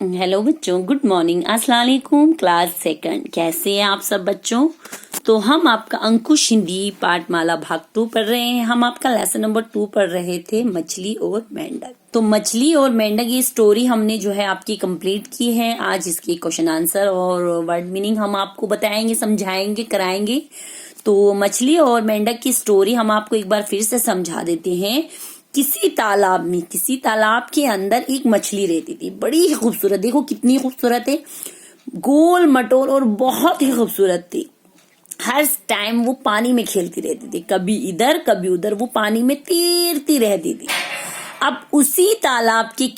Hello बच्चों, good morning, अस्सलाम वालेकुम। क्लास सेकंड, कैसे हैं आप सब बच्चों। तो हम आपका अंकुश हिंदी पाठमाला भाग 2 पढ़ रहे हैं। हम आपका लेसन नंबर 2 पढ़ रहे थे, मछली और मेंढक। तो मछली और मेंढक ये स्टोरी हमने जो है आपकी कंप्लीट की है। आज इसकी क्वेश्चन आंसर और वर्ड मीनिंग हम आपको बताएंगे, समझाएंगे, कराएंगे। तो मछली और मेंढक की स्टोरी हम आपको एक बार फिर से समझा देते हैं। किसी तालाब के अंदर एक मछली रहती थी, बड़ी ही खूबसूरत। देखो कितनी खूबसूरत है, गोल मटोल और बहुत ही खूबसूरत थी। हर टाइम वो पानी में खेलती रहती थी, कभी इधर कभी उधर, वो पानी में तैरती रहती थी। अब उसी तालाब के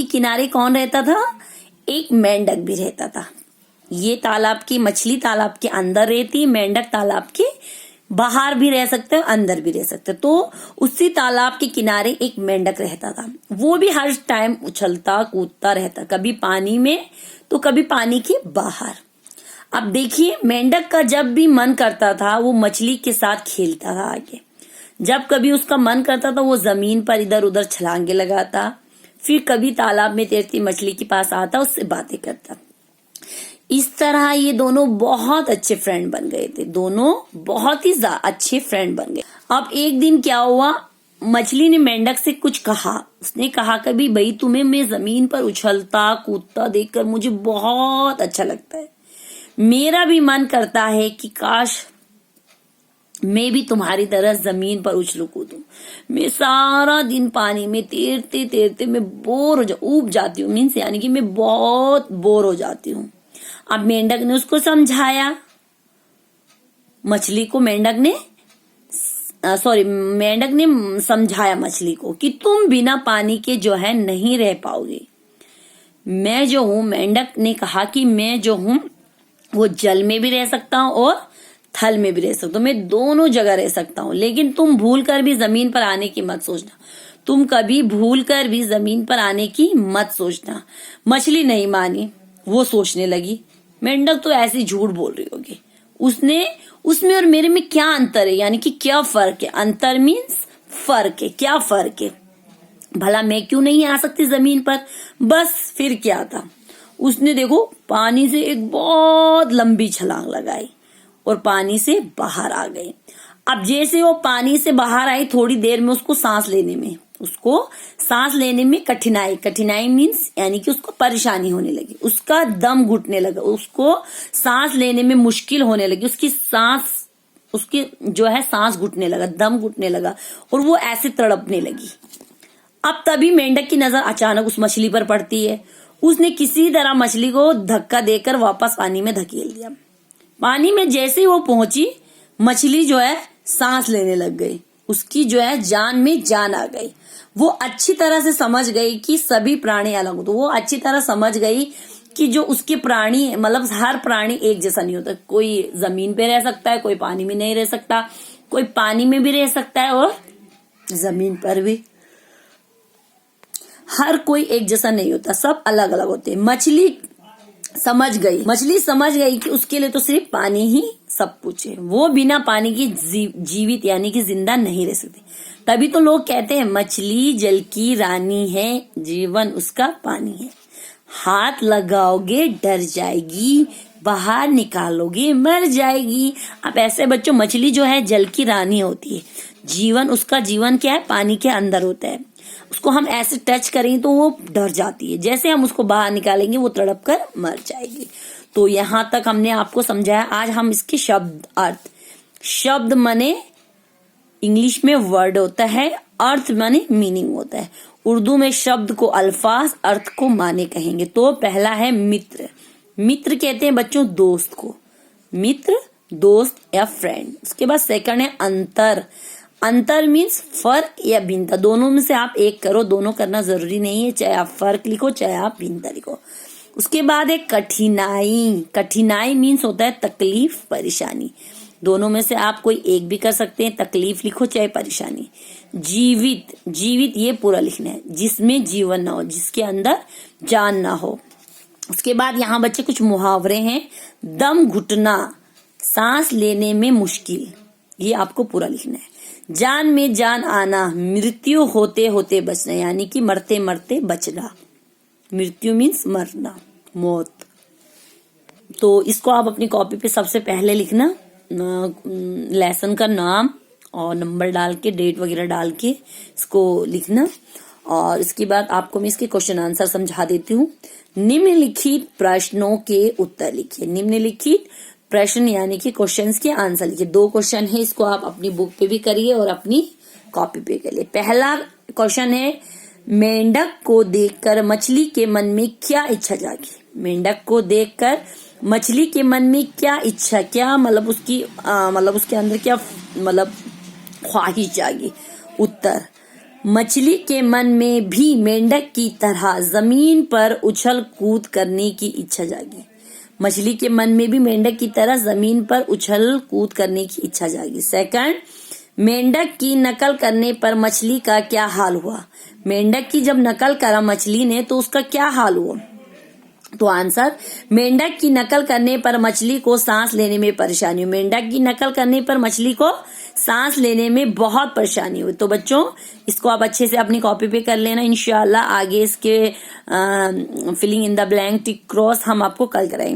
किनारे कौन रहता था? एक मेंढक भी रहता था। ये मछली तालाब के अंदर रहती, मेंढक तालाब के बाहर भी रह सकते हैं, अंदर भी रह सकते हैं। तो उसी तालाब के किनारे एक मेंढक रहता था। वो भी हर टाइम उछलता कूदता रहता, कभी पानी में तो कभी पानी के बाहर। अब देखिए, मेंढक का जब भी मन करता था वो मछली के साथ खेलता था आगे। जब कभी उसका मन करता था वो जमीन पर इधर उधर छलांगे लगाता, फिर कभी तालाब में तैरती मछली के पास आता, उससे बातें करता। इस तरह ये दोनों बहुत अच्छे फ्रेंड बन गए थे। दोनों बहुत ही अच्छे फ्रेंड बन गए। अब एक दिन क्या हुआ, मछली ने मेंढक से कुछ कहा। उसने कहा, कभी भाई तुम्हें मैं जमीन पर उछलता कूदता देखकर मुझे बहुत अच्छा लगता है। मेरा भी मन करता है कि काश मैं भी तुम्हारी तरह जमीन पर उछलू कूदूं। मैं सारा दिन पानी में तैरते तैरते मैं ऊब जाती हूँ। मीन्स यानी कि मैं बहुत बोर हो जाती हूँ। अब मेंढक ने उसको समझाया। मेंढक ने समझाया मछली को कि तुम बिना पानी के जो है नहीं रह पाओगे। मैं जो हूं, मेंढक ने कहा कि मैं जो हूं वो जल में भी रह सकता हूं और थल में भी रह सकता हूं। मैं दोनों जगह रह सकता हूं, लेकिन तुम भूल कर भी जमीन पर आने की मत सोचना। तुम कभी भूल कर भी जमीन पर आने की मत सोचना। मछली नहीं मानी, वो सोचने लगी, मेंढक तो ऐसे झूठ बोल रही होगी। उसमें और मेरे में क्या अंतर है, यानी कि क्या फर्क है। अंतर मीन्स फर्क है, क्या फर्क है। भला मैं क्यों नहीं आ सकती जमीन पर। बस फिर क्या था, उसने देखो पानी से एक बहुत लंबी छलांग लगाई और पानी से बाहर आ गई। अब जैसे वो पानी से बाहर आई, थोड़ी देर में उसको सांस लेने में कठिनाई मीन्स यानी कि उसको परेशानी होने लगी। उसका दम घुटने लगा, उसको सांस लेने में मुश्किल होने लगी। उसकी जो है सांस घुटने लगा, दम घुटने लगा और वो ऐसे तड़पने लगी। अब तभी मेंढक की नजर अचानक उस मछली पर पड़ती है। उसने किसी तरह मछली को धक्का देकर वापस पानी में धकेल दिया। पानी में जैसे ही वो पहुंची, मछली जो है सांस लेने लग गई। उसकी जो है जान में जान आ गई। वो अच्छी तरह से समझ गई कि सभी प्राणी अलग होते। वो अच्छी तरह समझ गई कि जो उसके प्राणी, मतलब हर प्राणी एक जैसा नहीं होता। कोई जमीन पे रह सकता है, कोई पानी में नहीं रह सकता, कोई पानी में भी रह सकता है और जमीन पर भी। हर कोई एक जैसा नहीं होता, सब अलग अलग होते हैं। मछली समझ गई कि उसके लिए तो सिर्फ पानी ही सब कुछ है। वो बिना पानी की जीवित यानी कि जिंदा नहीं रह सकती। तभी तो लोग कहते हैं मछली जल की रानी है, जीवन उसका पानी है। हाथ लगाओगे डर जाएगी, बाहर निकालोगे मर जाएगी। अब ऐसे बच्चों, मछली जो है जल की रानी होती है। उसका जीवन क्या है, पानी के अंदर होता है। उसको हम ऐसे टच करेंगे तो वो डर जाती है। जैसे हम उसको बाहर निकालेंगे वो तड़प कर मर जाएगी। तो यहाँ तक हमने आपको समझाया। आज हम इसके शब्द माने इंग्लिश में वर्ड होता है, अर्थ माने मीनिंग होता है। उर्दू में शब्द को अल्फाज, अर्थ को माने कहेंगे। तो पहला है मित्र। मित्र कहते हैं बच्चों दोस्त को, मित्र दोस्त या फ्रेंड। उसके बाद सेकंड है अंतर मीन्स फर्क या भिन्नता। दोनों में से आप एक करो, दोनों करना जरूरी नहीं है। चाहे आप फर्क लिखो, चाहे आप भिन्नता लिखो। उसके बाद है कठिनाई मीन्स होता है तकलीफ, परेशानी। दोनों में से आप कोई एक भी कर सकते हैं। तकलीफ लिखो चाहे परेशानी। जीवित ये पूरा लिखना है, जिसमें जीवन ना हो, जिसके अंदर जान ना हो। उसके बाद यहाँ बच्चे कुछ मुहावरे हैं। दम घुटना, सांस लेने में मुश्किल, ये आपको पूरा लिखना है। जान में जान आना, मृत्यु होते होते बचना, यानी कि मरते मरते बचना। मृत्यु मीन्स मरना, मौत। तो इसको आप अपनी कॉपी पे सबसे पहले लिखना, लेसन का नाम और नंबर डाल के, डेट वगैरह डाल के इसको लिखना। और इसके बाद आपको मैं इसके क्वेश्चन आंसर समझा देती हूँ। निम्नलिखित प्रश्नों के उत्तर लिखिए। निम्नलिखित प्रश्न यानी कि क्वेश्चंस के आंसर लिखिए। 2 क्वेश्चन है, इसको आप अपनी बुक पे भी करिए और अपनी कॉपी पे करिए। पहला क्वेश्चन है, मेंढक को देखकर मछली के मन में क्या इच्छा जागी? मेंढक को देखकर मछली के मन में क्या इच्छा, क्या मतलब उसकी मतलब उसके अंदर क्या मतलब ख्वाहिश जागी? उत्तर, मछली के मन में भी मेंढक की तरह जमीन पर उछल कूद करने की इच्छा जागी। मछली के मन में भी मेंढक की तरह जमीन पर उछल कूद करने की इच्छा जागी। सेकंड, मेंढक की नकल करने पर मछली का क्या हाल हुआ? मेंढक की जब नकल करा मछली ने तो उसका क्या हाल हुआ? तो आंसर, मेंढक की नकल करने पर मछली को सांस लेने में परेशानी हुई। मेंढक की नकल करने पर मछली को सांस लेने में बहुत परेशानी हुई। तो बच्चों, इसको आप अच्छे से अपनी कॉपी पे कर लेना। इंशाल्लाह आगे इसके filling in the blank, tick, cross हम आपको कल कराएंगे।